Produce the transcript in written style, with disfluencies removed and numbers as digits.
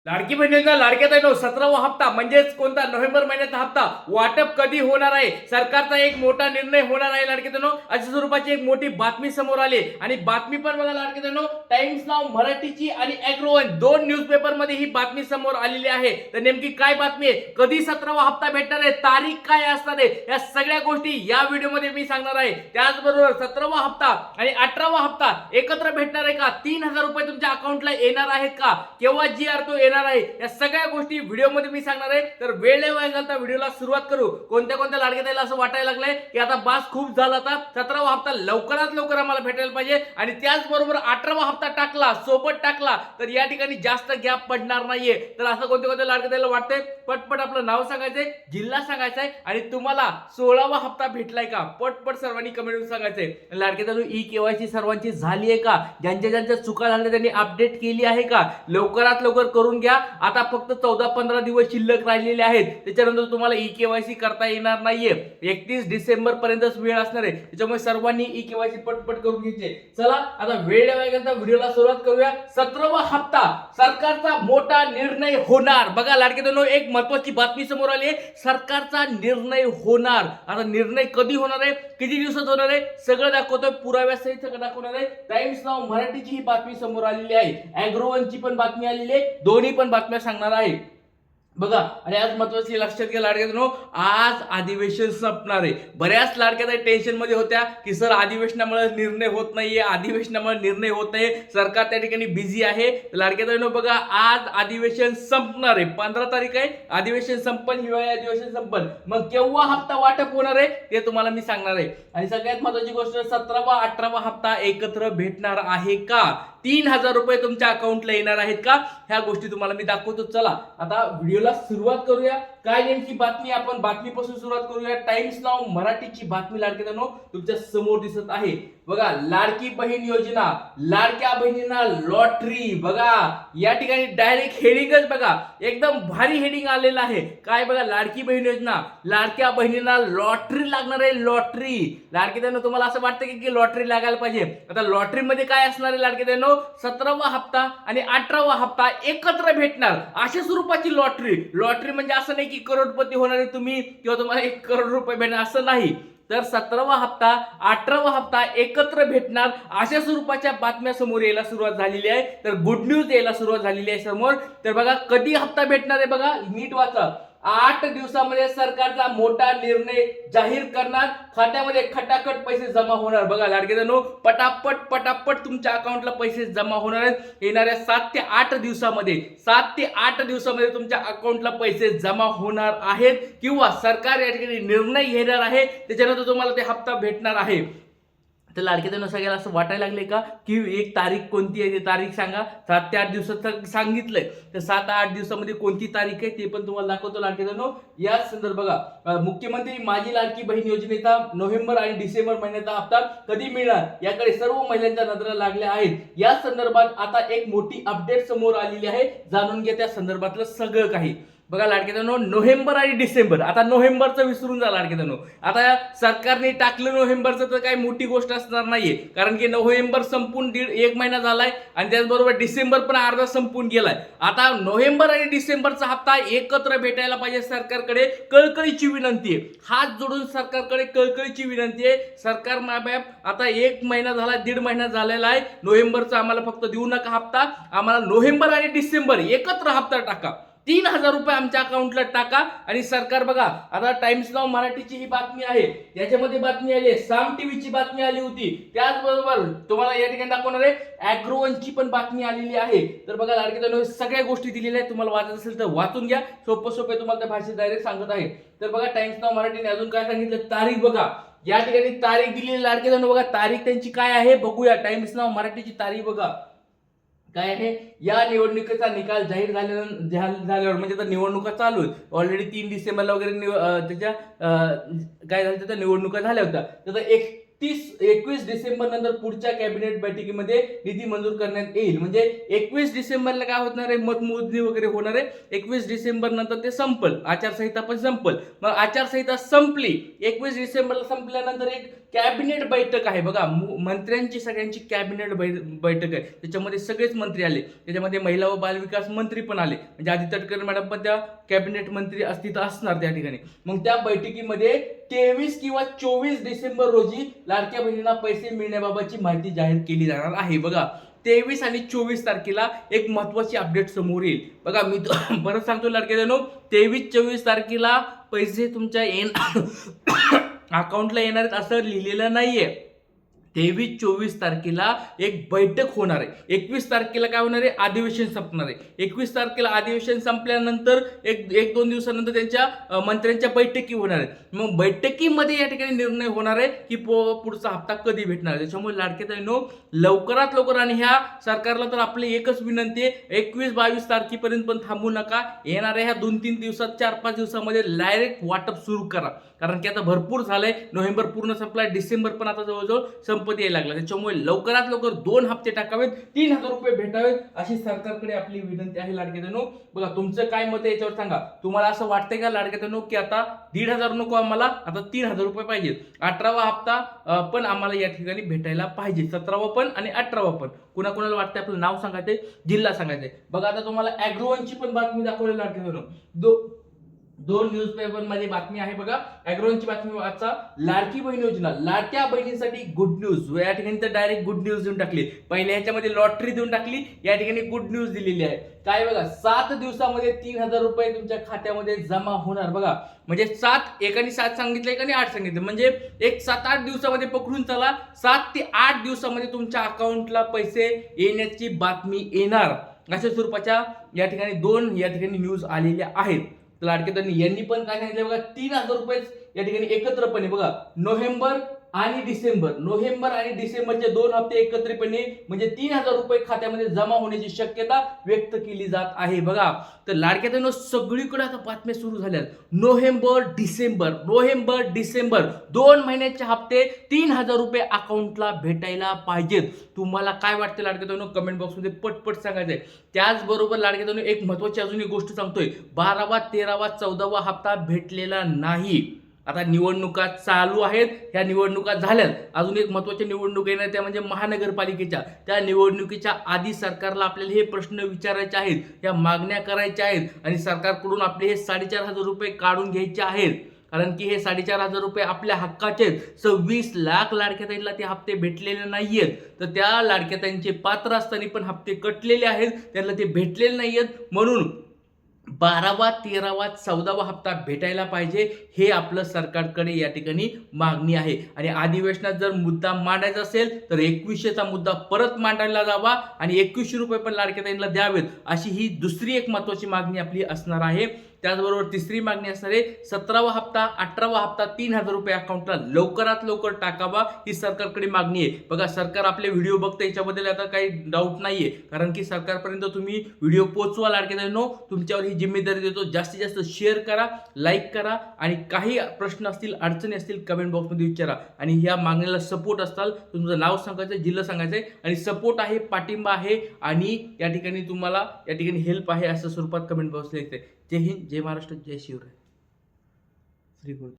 लाडकी बहिणींना लाडक्या बहिणी 17वा हप्ता म्हणजेच कोणता नोव्हेंबर महिन्याचा हप्ता वाटप कधी होणार आहे? सरकारचा एक मोठा निर्णय होणार आहे लाडके बहिणींनो. अशा स्वरूपाची एक मोठी बातमी समोर आली आणि बातमी पण बघा लाडके बहिणींनो, टाइम्स नाव मराठीची आणि अॅग्रोवन दोन न्यूजपेपर मध्ये ही बातमी समोर आलेली आहे. तर नेमकी काय बातमी आहे, कधी 17वा हप्ता भेटणार आहे, तारीख काय असणार आहे, या सगळ्या गोष्टी या व्हिडिओमध्ये मी सांगणार आहे. त्याचबरोबर 17वा हप्ता आणि 18वा हप्ता एकत्र भेटणार आहे का? 3000 रुपये तुमच्या अकाउंटला येणार आहेत का? केव्हा जी आर तो आहे, या सगळ्या गोष्टी व्हिडिओमध्ये मी सांगणार आहे. तर वेळ नाही वाया घालता व्हिडिओला सुरुवात करू. कोणत्या कोणत्या लाडक्या ताईला असं वाटायला लागलंय की आता बास खूप झाला, आता 17वा हप्ता लवकरात लवकर आम्हाला भेटायला पाहिजे आणि त्याचबरोबर 18वा हप्ता टाकला सोबत टाकला तर या ठिकाणी जास्त गॅप पडणार नाहीये. तर असं कोणत्या कोणत्या लाडक्या ताईला वाटतंय? पटपट आपलं नाव सांगायचंय, जिल्हा सांगायचाय आणि तुम्हाला 16वा हप्ता भेटलाय का पटपट सर्वांनी कमेंट सांगायचंय. लाडक्या ताई ई केवायसी सर्वांची झाली आहे का? ज्यांच्या ज्यांच्या चुका झाल्या त्यांनी अपडेट केली आहे का? लवकरात लवकर करून घ्या. आता फक्त 14-15 दिवस शिल्लक राहिलेले आहेत. त्याच्यानंतर तुम्हाला ई केवायसी करता येणार नाहीये. 31 डिसेंबर पर्यंतच वेळ असणार आहे. त्याच्यामुळे सर्वांनी ई केवायसी पटपट करून घ्यायचे. चला आता वेळ लावायचा व्हिडिओला सुरुवात करूया. 17वा हप्ता सरकारचा मोठा निर्णय होणार. बघा लाडके बहिणींनो, एक महत्त्वाची बातमी समोर आली आहे. सरकारचा निर्णय होणार. आता निर्णय कधी होणार आहे, किती दिवसात होणार आहे, सगळं दाखवतोय, पुराव्यासहित सगळं दाखवणार आहे. टाइम्स नाव मराठीची ही बातमी समोर आलेली आहे, अॅग्रोवनची पण बातमी आलेली आहे, दोन्ही पण बातम्या सांगणार आहे. बघा आणि आज महत्वाची लक्षात घ्या लाडक्या बहिणींनो, आज अधिवेशन संपणार आहे. बऱ्याच लाडक्या ताई टेन्शन मध्ये होत्या की सर अधिवेशनामुळे निर्णय होत नाहीये, अधिवेशनामुळे निर्णय होत नाही, सरकार त्या ठिकाणी बिझी आहे. लाडक्या बहिणींनो बघा, आज अधिवेशन संपणार आहे. 15 तारीख आहे, अधिवेशन संपन, हिवाळी अधिवेशन संपन. मग केव्हा हप्ता वाटप होणार आहे ते तुम्हाला मी सांगणार आहे. आणि सगळ्यात महत्वाची गोष्ट, 17वा 18वा हप्ता एकत्र भेटणार आहे का? 3000 रुपये तुमच्या अकाउंटला येणार आहेत का? ह्या गोष्टी तुम्हाला मी दाखवतो. चला आता व्हिडिओला सुरुवात करूया. काय नेमकी बातमी, आपण बातमीपासून सुरुवात करूया. टाइम्स नाव मराठीची बातमी लाडके बहिणींनो तुमच्या समोर दिसत आहे. बघा, लाडकी बहीण योजना, लाडक्या बहिणींना लॉटरी. बघा या ठिकाणी डायरेक्ट हेडिंगच बघा, एकदम भारी हेडिंग आलेलं आहे. काय बघा, लाडकी बहीण योजना, लाडक्या बहिणींना लॉटरी लागणार आहे. लॉटरी लाडकी बहिणींनो, तुम्हाला असं वाटतं की लॉटरी लागायला पाहिजे. आता लॉटरी मध्ये काय असणार आहे लाडकी बहिणींनो, 17वा हप्ता आणि 18वा हप्ता एकत्र भेटणार, अशा स्वरूपाची लॉटरी. लॉटरी म्हणजे असं नाही की करोडपती होणार आहे तुम्ही किंवा तुम्हाला 1 करोड रुपये भेटणार, असं नाही. तर 17वा हप्ता 18वा हप्ता एकत्र भेटणार, अशा स्वरूपाच्या बातम्या समोर यायला सुरुवात झालेली आहे. तर गुड न्यूज यायला सुरुवात झालेली आहे समोर. तर बघा कधी हप्ता भेटणार आहे, बघा नीट वाचा. 8 दिवसामध्ये सरकारचा मोठा निर्णय जाहीर करणार, खात्यामध्ये खटाखट पैसे जमा होणार. बघा लाडके बहिणींनो, पटापट पटापट तुमच्या अकाउंटला पैसे जमा होणार आहेत. येणाऱ्या 7 ते 8 दिवसामध्ये, 7 ते 8 दिवसामध्ये तुमच्या अकाउंटला पैसे जमा होणार आहेत किंवा सरकार या ठिकाणी निर्णय घेणार आहे, त्याच्यानंतर तुम्हाला ते हप्ता भेटणार आहे. तर लाडके बहिणींनो, सगळ्याला असं वाटायला लागले का की एक तारीख कोणती आहे, ते तारीख सांगा. 7 ते 8 दिवसात सांगितलंय, तर 7-8 दिवसामध्ये कोणती तारीख आहे ते पण तुम्हाला दाखवतो लाडके बहिणींनो. याच संदर्भ बघा, मुख्यमंत्री माझी लाडकी बहीण योजनेचा नोव्हेंबर आणि डिसेंबर महिन्याचा हप्ता कधी मिळणार याकडे सर्व महिलांच्या नजरा लागल्या आहेत. या संदर्भात आता एक मोठी अपडेट समोर आलेली आहे, जाणून घ्या त्या संदर्भातलं सगळं काही. बघा लाडके बहिणींनो, नोव्हेंबर आणि डिसेंबर, आता नोव्हेंबरचं विसरून जा लाडके बहिणींनो. आता सरकारने टाकलं नोव्हेंबरचं तर काही मोठी गोष्ट असणार नाहीये, कारण की नोव्हेंबर संपून 1 महिना झालाय आणि त्याचबरोबर डिसेंबर पण अर्धा संपून गेलाय. आता नोव्हेंबर आणि डिसेंबरचा हप्ता एकत्र भेटायला पाहिजे. सरकारकडे कळकळीची विनंती आहे, हात जोडून सरकारकडे कळकळीची विनंती आहे. सरकार मायबाप आता 1 महिना झाला, 1.5 महिना झालेला आहे. नोव्हेंबरचा आम्हाला फक्त देऊ नका हप्ता, आम्हाला नोव्हेंबर आणि डिसेंबर एकत्र हप्ता टाका. 3000 रुपये आमच्या अकाउंटला टाका. आणि सरकार बघा, आता टाइम्स नाव मराठीची ही बातमी आहे, याच्यामध्ये बातमी आली आहे, साम टीव्हीची बातमी आली होती, त्याचबरोबर तुम्हाला या ठिकाणी दाखवणार आहे अॅग्रोवनची पण बातमी आलेली आहे. तर बघा लाडके बहिणींनो, सगळ्या गोष्टी दिलेल्या आहेत, तुम्हाला वाचायचं असेल तर वाचून घ्या. सोपं तुम्हाला त्या भाषेत डायरेक्ट सांगत आहे. तर बघा टाइम्स नाव मराठीने अजून काय सांगितलं, तारीख बघा, या ठिकाणी तारीख दिलेली लाडके बहिणींनो. बघा तारीख त्यांची काय आहे बघूया. टाइम्स नाव मराठीची तारीख बघा काय आहे, या निवडणुकीचा निकाल जाहीर झाल्यावर म्हणजे आता निवडणुका चालू आहेत ऑलरेडी. 3 डिसेंबरला वगैरे त्याच्या काय झालं, त्या निवडणुका झाल्या होत्या. तर 21 डिसेंबर नंतर पुढच्या कॅबिनेट बैठकीमध्ये निधी मंजूर करण्यात येईल. म्हणजे 21 डिसेंबरला काय होणार आहे, मतमोजणी वगैरे होणार आहे. 21 डिसेंबर नंतर ते संपल, आचारसंहिता पण संपल. मग आचारसंहिता संपली, 21 डिसेंबरला संपल्यानंतर एक कॅबिनेट बैठक आहे बघा, मंत्र्यांची सगळ्यांची कॅबिनेट बैठक आहे. त्याच्यामध्ये सगळेच मंत्री आले, त्याच्यामध्ये महिला व बालविकास मंत्री पण आले. म्हणजे आदित्य तटकरे मॅडम पण त्या कॅबिनेट मंत्री अस्तित्व असणार त्या ठिकाणी. मग त्या बैठकीमध्ये 23 किंवा 24 डिसेंबर रोजी लाडक्या बहिणींना पैसे मिळण्याबाबतची माहिती जाहीर केली जाणार आहे. बघा 23 आणि 24 तारखेला एक महत्वाची अपडेट समोर येईल. बघा मी परत सांगतो लाडक्या बहिणींनो, 23-24 तारखेला पैसे तुमच्या अकाउंटला येणार आहेत असं लिहिलेलं नाहीये. 23-24 तारखेला एक बैठक होणार आहे. 21 तारखेला काय होणार आहे, अधिवेशन संपणार आहे. 21 तारखेला अधिवेशन संपल्यानंतर एक दोन दिवसानंतर त्यांच्या मंत्र्यांच्या बैठकी होणार आहेत. मग बैठकीमध्ये या ठिकाणी निर्णय होणार आहे की पुढचा हप्ता कधी भेटणार आहे. त्याच्यामुळे लाडके बहिणींनो, लवकरात लवकर, आणि ह्या सरकारला तर आपली एकच विनंती आहे, 21-22 तारखेपर्यंत पण थांबू नका. येणाऱ्या ह्या 2-3 दिवसात, 4-5 दिवसामध्ये डायरेक्ट वाटप सुरू करा. कारण की आता भरपूर झालंय, नोव्हेंबर पूर्ण संपलाय, डिसेंबर पण आता जवळजवळ संपत यायला लागला. त्याच्यामुळे लवकरात लवकर 2 हप्ते टाकावेत, 3000 रुपये भेटावेत अशी सरकारकडे आपली विनंती आहे. लाडके बहिणींनो, बघा तुमचं काय मत आहे याच्यावर सांगा. तुम्हाला असं वाटतंय का लाडके बहिणींनो की आता 1500 नको आम्हाला, आता 3000 रुपये पाहिजे, 18वा हप्ता पण आम्हाला या ठिकाणी भेटायला पाहिजे, 17वा पण आणि 18वा पण. कुणाकुणाला वाटतंय आपलं नाव सांगायचंय, जिल्हा सांगायचंय. बघा आता तुम्हाला अॅग्रोवनची पण बातमी दाखवली लाडके बहिणींनो. दोन न्यूजपेपर मध्ये बातमी आहे बघा. अॅग्रोवनची बातमी वाचा, लाडकी बहीण योजना, लाडक्या बहिणींसाठी गुड न्यूज. या ठिकाणी तर डायरेक्ट गुड न्यूज देऊन टाकली. पहिल्या ह्याच्यामध्ये लॉटरी देऊन टाकली, या ठिकाणी गुड न्यूज दिलेली आहे. काय बघा, 7 दिवसामध्ये 3000 रुपये तुमच्या खात्यामध्ये जमा होणार. बघा म्हणजे 7, एकाने 7 सांगितलं, एकाने 8 सांगितलं, म्हणजे एक 7-8 दिवसामध्ये पकडून चला, 7 ते 8 दिवसामध्ये तुमच्या अकाउंटला पैसे येण्याची बातमी येणार. अशा स्वरूपाच्या या ठिकाणी 2 या ठिकाणी न्यूज आलेल्या आहेत. लाडके बहिणी यांनी पण काय सांगितलं बघा, 3000 रुपये या ठिकाणी एकत्रपणे बघा, नोव्हेंबर आणि डिसेंबरचे 2 हप्ते एकत्रितपणे म्हणजे 3000 रुपये खात्यामध्ये जमा होण्याची शक्यता व्यक्त केली जात आहे. बघा तर लाडक्या बहिणींनो, सगळीकडे आता बातम्या सुरू झाल्यात. नोव्हेंबर डिसेंबर 2 महिन्याचे हप्ते 3000 रुपये अकाउंटला भेटायला पाहिजेत. तुम्हाला काय वाटतं लाडक्या बहिणींनो, कमेंट बॉक्समध्ये पटपट सांगायचंय. त्याचबरोबर लाडक्या बहिणींनो, एक महत्वाची अजून एक गोष्ट सांगतोय, 12वा 13वा 14वा हप्ता भेटलेला नाही. आता निवडणुका चालू आहेत, ह्या निवडणुका झाल्यात, अजून एक महत्वाची निवडणूक येणार, त्या म्हणजे महानगरपालिकेच्या. त्या निवडणुकीच्या आधी सरकारला आपल्याला हे प्रश्न विचारायचे आहेत, या मागण्या करायच्या आहेत, आणि सरकारकडून आपले हे 4500 रुपये काढून घ्यायचे आहेत. कारण की हे 4500 रुपये आपल्या हक्काचे आहेत. 26 लाख लाडक्या ताईंना ते हप्ते भेटलेले नाहीयेत. तर त्या लाडक्या ताईंचे पात्र असताना पण हप्ते कटलेले आहेत, त्यांना ते भेटलेले नाहीयेत. म्हणून 12वा 13वा 14वा हप्ता भेटायला पाहिजे, हे आपलं सरकारकडे या ठिकाणी मागणी आहे. आणि अधिवेशनात जर मुद्दा मांडायचा असेल तर 2100चा मुद्दा परत मांडायला जावा आणि 2100 रुपये पण लाडक्या ताईंना द्यावेत, अशी ही दुसरी एक महत्वाची मागणी आपली असणार आहे. त्याचबरोबर तिसरी मागणी असणार आहे, 17वा हप्ता 18वा हप्ता 3000 रुपये अकाउंटला लवकरात लवकर टाकावा, ही सरकारकडे मागणी आहे. बघा सरकार आपले व्हिडिओ बघतं, याच्याबद्दल आता काही डाऊट नाहीये, कारण की सरकारपर्यंत तुम्ही व्हिडिओ पोहोचवा लाडके बहिणींनो, तुमच्यावर ही जिम्मेदारी देतो. जास्तीत जास्त शेअर करा, लाईक करा, आणि काही प्रश्न असतील, अडचणी असतील, कमेंट बॉक्समध्ये विचारा. आणि ह्या मागणीला सपोर्ट असताल, तुमचं नाव सांगायचं, जिल्हा सांगायचंय, आणि सपोर्ट आहे, पाठिंबा आहे, आणि या ठिकाणी तुम्हाला या ठिकाणी हेल्प आहे, असं स्वरूपात कमेंट बॉक्सला लिहायचंय. जय हिंद, जय महाराष्ट्र, जय शिवराय. श्री गुरु.